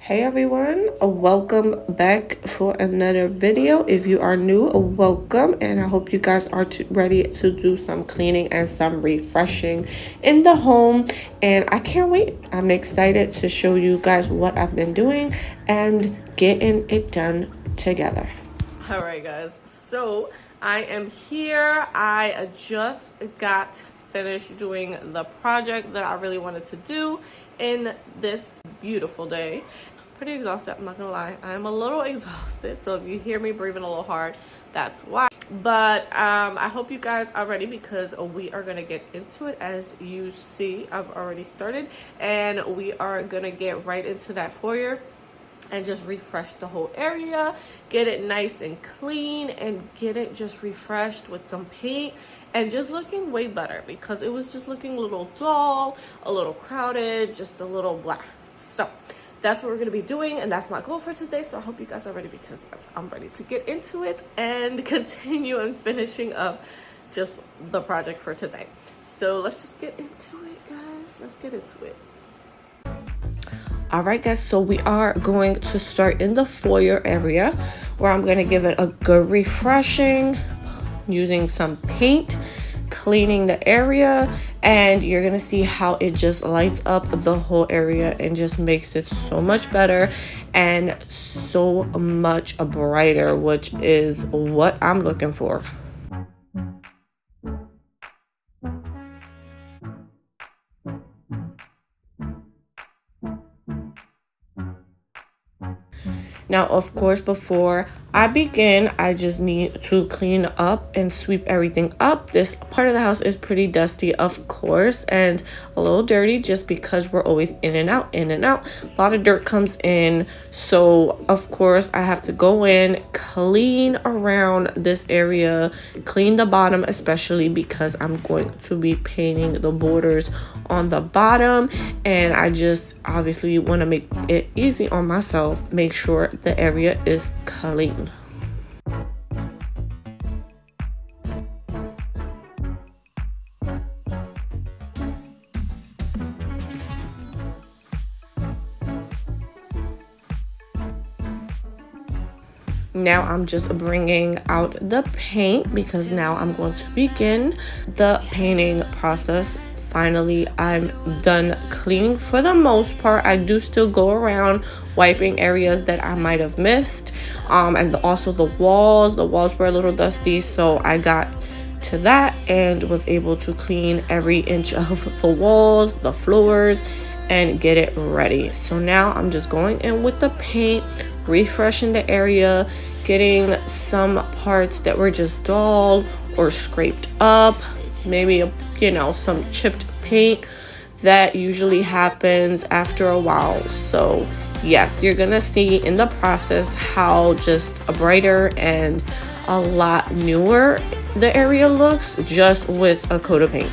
Hey everyone, welcome back for another video. If you are new, welcome, and I hope you guys are ready to do some cleaning and some refreshing in the home, and I can't wait. I'm excited to show you guys what I've been doing and getting it done together. All right guys, so I am here. I just got finished doing the project that I really wanted to do in this beautiful day. Pretty exhausted, I'm not gonna lie. I'm a little exhausted, so if you hear me breathing a little hard, that's why. But I hope you guys are ready because we are gonna get into it. As you see, I've already started, and we are gonna get right into that foyer and just refresh the whole area, get it nice and clean, and get it just refreshed with some paint and just looking way better, because it was just looking a little dull, a little crowded, just a little blah. So that's what we're gonna be doing, and that's my goal for today. So I hope you guys are ready, because yes, I'm ready to get into it and continue and finishing up just the project for today. So let's just get into it, guys. Let's get into it. All right guys, so we are going to start in the foyer area, where I'm going to give it a good refreshing using some paint, cleaning the area, and you're going to see how it just lights up the whole area and just makes it so much better and so much brighter, which is what I'm looking for. Now, of course, before I begin, I just need to clean up and sweep everything up. This part of the house is pretty dusty, of course, and a little dirty just because we're always in and out, in and out. A lot of dirt comes in. So, of course, I have to go in, clean around this area, clean the bottom, especially because I'm going to be painting the borders on the bottom. And I just obviously want to make it easy on myself, make sure the area is clean. Now I'm just bringing out the paint, because now I'm going to begin the painting process. Finally, I'm done cleaning for the most part. I do still go around wiping areas that I might have missed, and also the walls were a little dusty, so I got to that and was able to clean every inch of the walls, the floors, and get it ready. So now I'm just going in with the paint, refreshing the area, getting some parts that were just dull or scraped up, maybe some chipped paint. That usually happens after a while. So yes, you're gonna see in the process how just a brighter and a lot newer the area looks just with a coat of paint.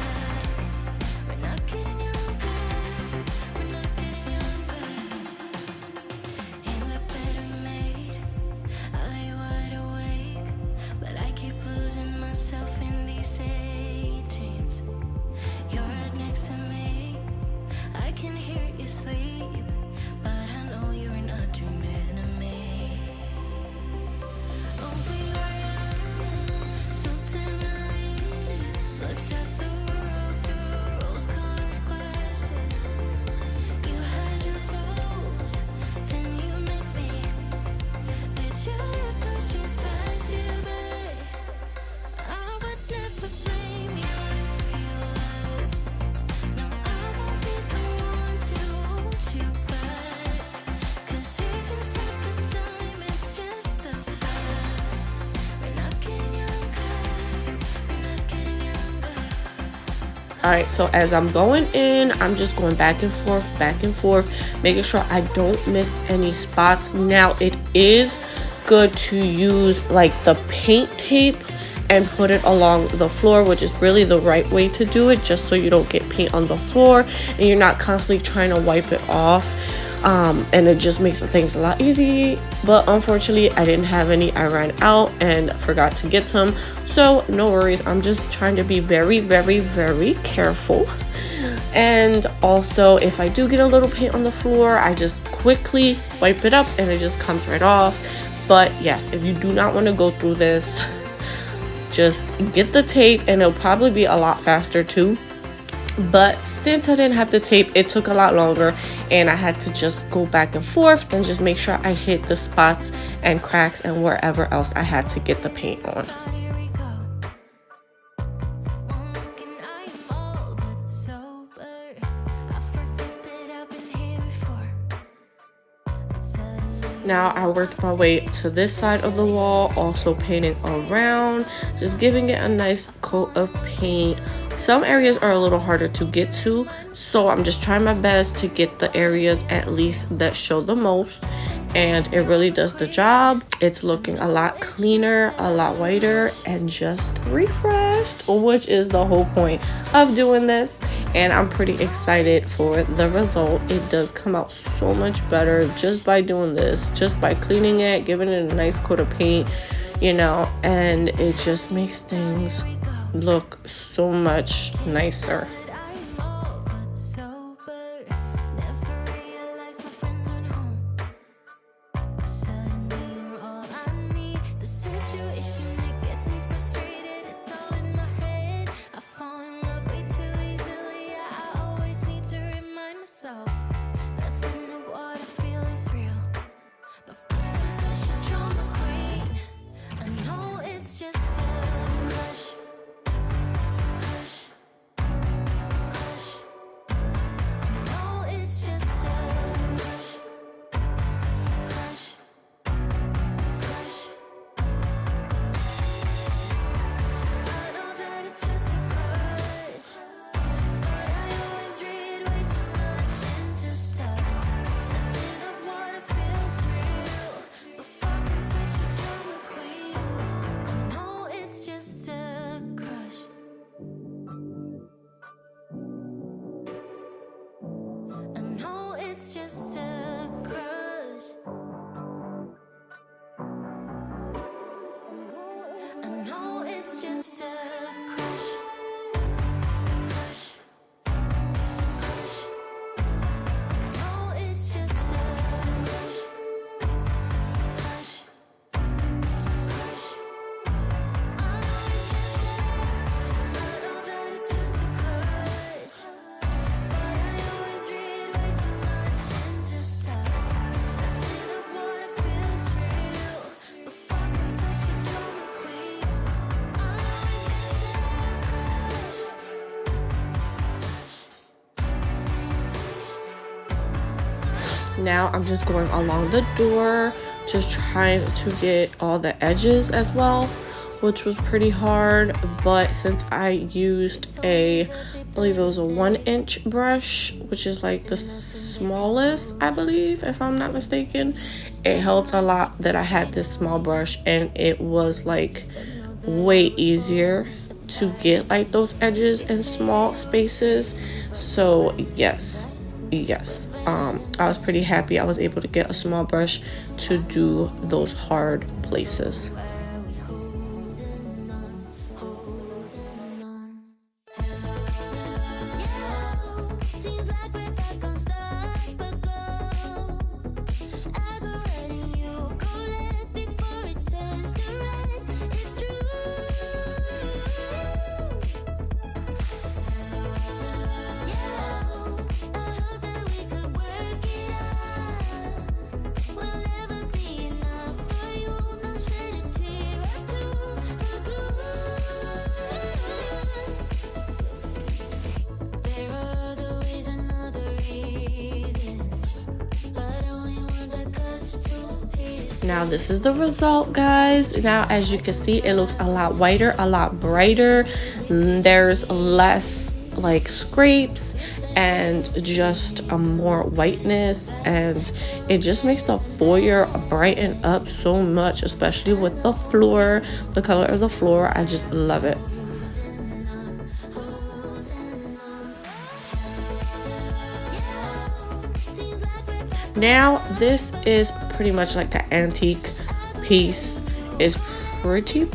All right, so as I'm going in, I'm just going back and forth, making sure I don't miss any spots. Now, it is good to use like the paint tape and put it along the floor, which is really the right way to do it, just so you don't get paint on the floor and you're not constantly trying to wipe it off. And it just makes things a lot easier. But unfortunately, I didn't have any. I ran out and forgot to get some, so no worries. I'm just trying to be very, very, very careful. And also, if I do get a little paint on the floor, I just quickly wipe it up and it just comes right off. But yes, if you do not want to go through this, just get the tape and it'll probably be a lot faster too. But since I didn't have the tape, it took a lot longer, and I had to just go back and forth and just make sure I hit the spots and cracks and wherever else I had to get the paint on. Now I worked my way to this side of the wall, also painting around, just giving it a nice coat of paint. Some areas are a little harder to get to, so I'm just trying my best to get the areas at least that show the most, and it really does the job. It's looking a lot cleaner, a lot whiter, and just refreshed, which is the whole point of doing this. And I'm pretty excited for the result. It does come out so much better just by doing this, just by cleaning it, giving it a nice coat of paint, you know, and it just makes things look so much nicer. Now I'm just going along the door, just trying to get all the edges as well, which was pretty hard. But since I used I believe it was a 1-inch brush, which is like the smallest, I believe, if I'm not mistaken, it helped a lot that I had this small brush, and it was like way easier to get like those edges in small spaces. So yes, I was pretty happy I was able to get a small brush to do those hard places. Now this is the result, guys. Now as you can see, it looks a lot whiter, a lot brighter. There's less like scrapes and just more whiteness, and it just makes the foyer brighten up so much, especially with the floor, the color of the floor. I just love it. Now this is pretty much like an antique piece. It's pretty.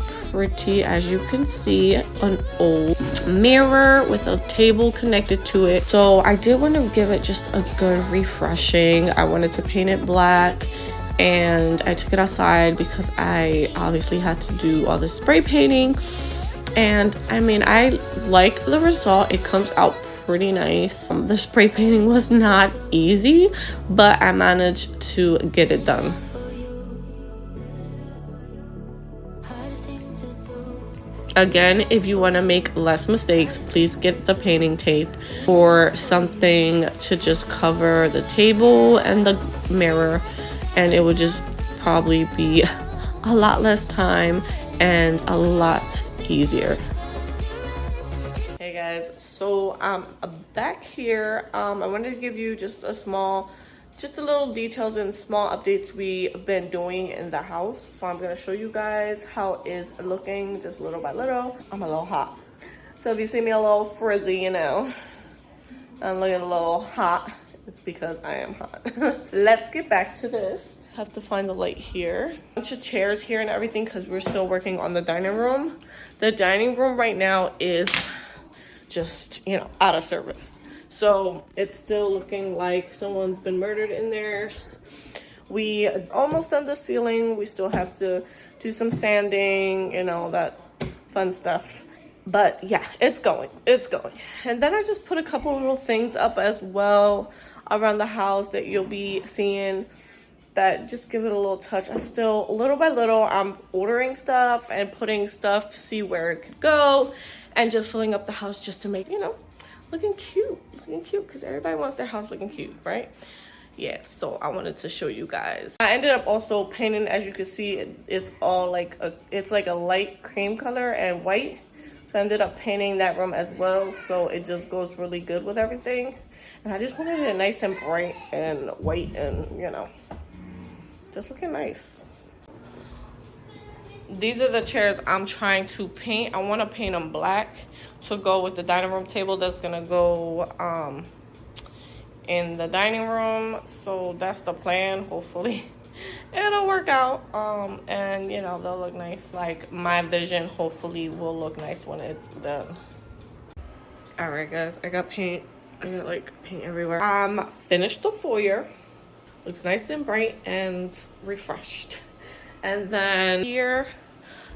As you can see, an old mirror with a table connected to it. So I did want to give it just a good refreshing. I wanted to paint it black, and I took it outside because I obviously had to do all the spray painting. And I mean, I like the result. It comes out pretty nice. The spray painting was not easy, but I managed to get it done. Again, if you want to make less mistakes, please get the painting tape or something to just cover the table and the mirror, and it would just probably be a lot less time and a lot easier. Hey guys, so I'm back here. I wanted to give you just a little details and small updates we've been doing in the house. So I'm gonna show you guys how it's looking just little by little. I'm a little hot, so if you see me a little frizzy, you know, I'm looking a little hot, it's because I am hot. Let's get back to this. Have to find the light here. A bunch of chairs here and everything because we're still working on the dining room. The dining room right now is just, you know, out of service. So it's still looking like someone's been murdered in there. We almost done the ceiling. We still have to do some sanding, you know, that fun stuff. But yeah, it's going. And then I just put a couple little things up as well around the house that you'll be seeing that just give it a little touch. I still, little by little, I'm ordering stuff and putting stuff to see where it could go and just filling up the house just to make, you know, looking cute because everybody wants their house looking cute, right? Yeah, so I wanted to show you guys. I ended up also painting, as you can see, it's all like it's like a light cream color and white. So I ended up painting that room as well, so it just goes really good with everything. And I just wanted it nice and bright and white and, you know, just looking nice. These are the chairs I'm trying to paint. I want to paint them black to go with the dining room table that's gonna go in the dining room. So that's the plan. Hopefully it'll work out, and you know, they'll look nice. Like my vision hopefully will look nice when it's done. All right guys, I got paint everywhere. Finished the foyer. Looks nice and bright and refreshed. And then here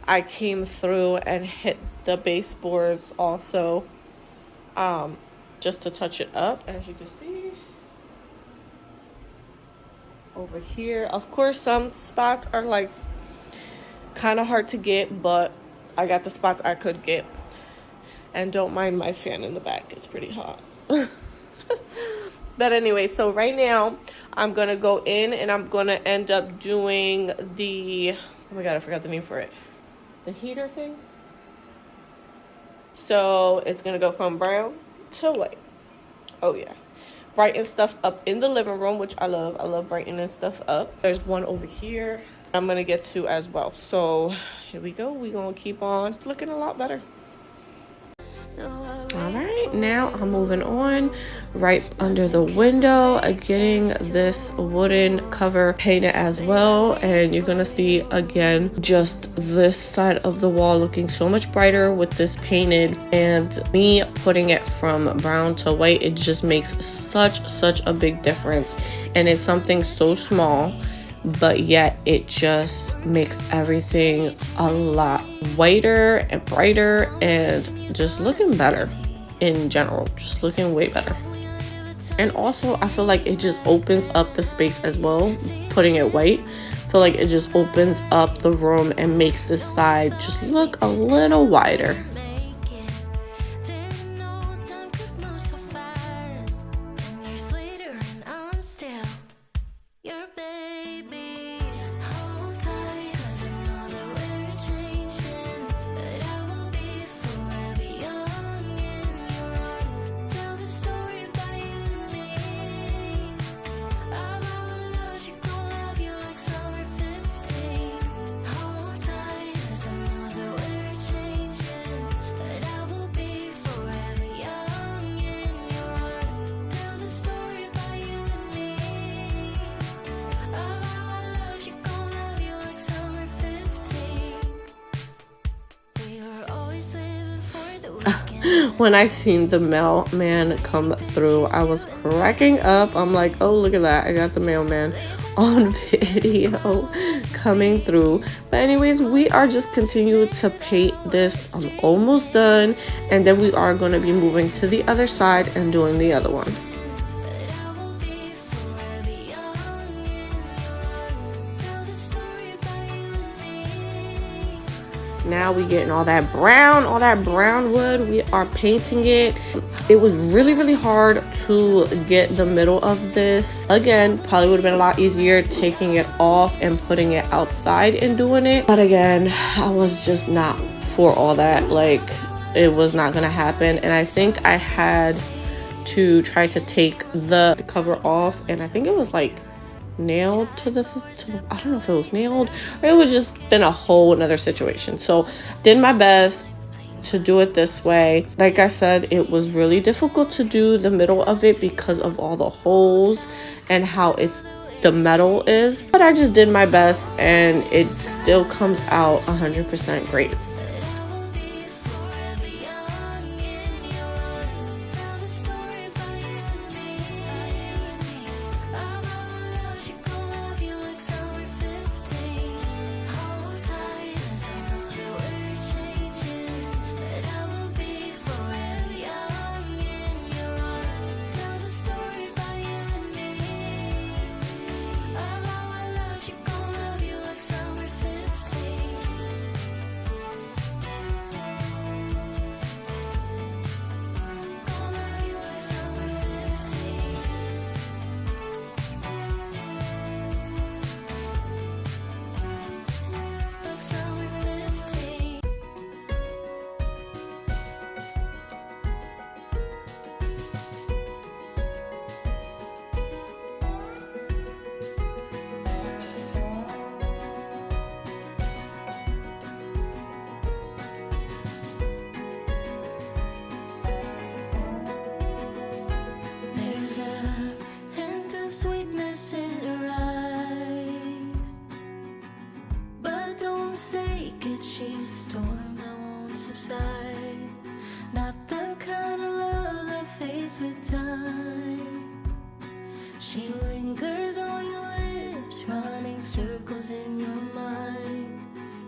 I came through and hit the baseboards also, just to touch it up. As you can see over here, of course some spots are like kind of hard to get, but I got the spots I could get. And don't mind my fan in the back, it's pretty hot. But anyway, so right now I'm gonna go in and I'm gonna end up doing the, oh my god, I forgot the name for it, the heater thing. So it's gonna go from brown to white. Oh yeah, brighten stuff up in the living room, which I love brightening stuff up. There's one over here I'm gonna get to as well. So here we go, we're gonna keep on. It's looking a lot better. All right, now I'm moving on right under the window, getting this wooden cover painted as well. And you're gonna see again just this side of the wall looking so much brighter with this painted, and me putting it from brown to white, it just makes such a big difference. And it's something so small, but yet it just makes everything a lot whiter and brighter and just looking better in general, just looking way better. And also I feel like it just opens up the space as well. Putting it white, I feel like it just opens up the room and makes this side just look a little wider. when I seen the mailman come through. I was cracking up. I'm like, oh, look at that. I got the mailman on video coming through. But anyways, we are just continuing to paint this. I'm almost done. And then we are going to be moving to the other side and doing the other one. Now we getting all that brown wood. We are painting it. It was really hard to get the middle of this. Again, probably would have been a lot easier taking it off and putting it outside and doing it. But again, I was just not for all that. Like, it was not gonna happen. And I think I had to try to take the cover off, and I think it was like nailed to I don't know if it was nailed or it was just been a whole another situation. So did my best to do it this way. Like I said, it was really difficult to do the middle of it because of all the holes and how the metal is, but I just did my best and it still comes out 100% great. She's a storm that won't subside. Not the kind of love that fades with time. She lingers on your lips, running circles in your mind.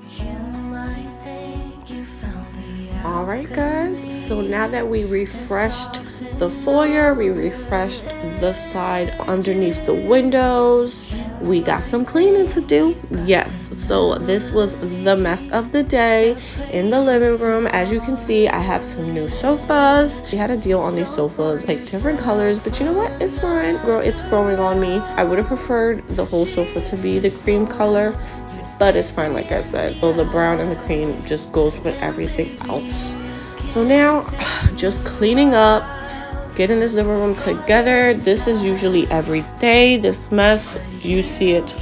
You might think you found me out. Alright guys, so now that we refreshed the foyer, we refreshed the side underneath the windows, we got some cleaning to do. Yes, so this was the mess of the day in the living room. As you can see, I have some new sofas. We had a deal on these sofas, like different colors, but you know what, it's fine. Girl, it's growing on me. I would have preferred the whole sofa to be the cream color, but it's fine. Like I said, so the brown and the cream just goes with everything else. So now just cleaning up, getting this living room together. This is usually every day. This mess, you see it,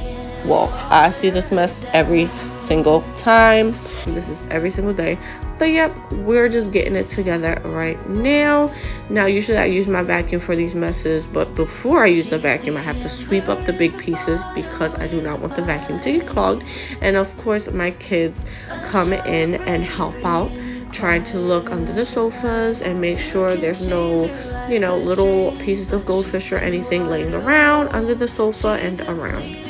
well, I see this mess every single time. This is every single day, but yep, we're just getting it together right now. Now usually I use my vacuum for these messes, but before I use the vacuum I have to sweep up the big pieces because I do not want the vacuum to get clogged. And of course my kids come in and help out, trying to look under the sofas and make sure there's no, you know, little pieces of goldfish or anything laying around under the sofa and around.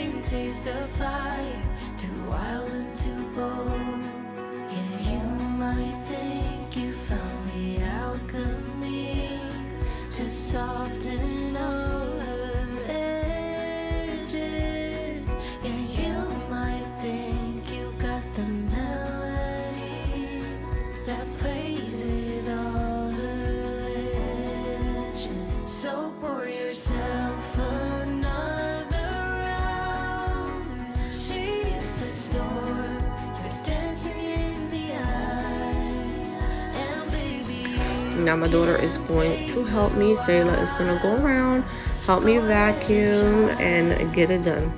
Soften all her edges. Yeah, you might think you got the melody that plays with all her edges. So pour yourself another round. She's the storm, you're dancing in the eye. And baby, now my daughter is going to help me. Sayla is going to go around, help me vacuum and get it done.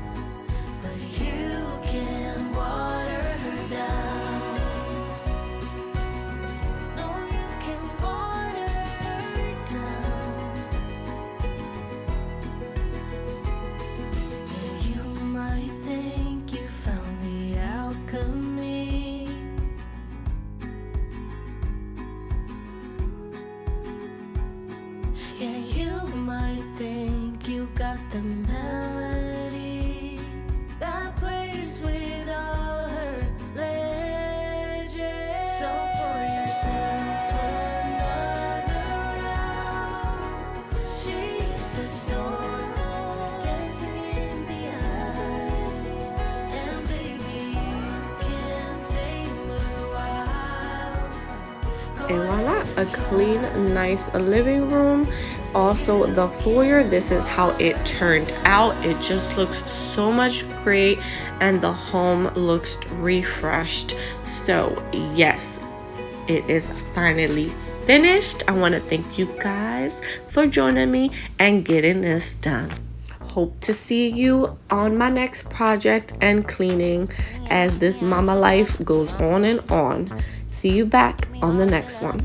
And voila, a clean, nice living room. Also the foyer, this is how it turned out. It just looks so much great and the home looks refreshed. So yes, it is finally finished. I want to thank you guys for joining me and getting this done. Hope to see you on my next project and cleaning as this mama life goes on and on. See you back on the next one.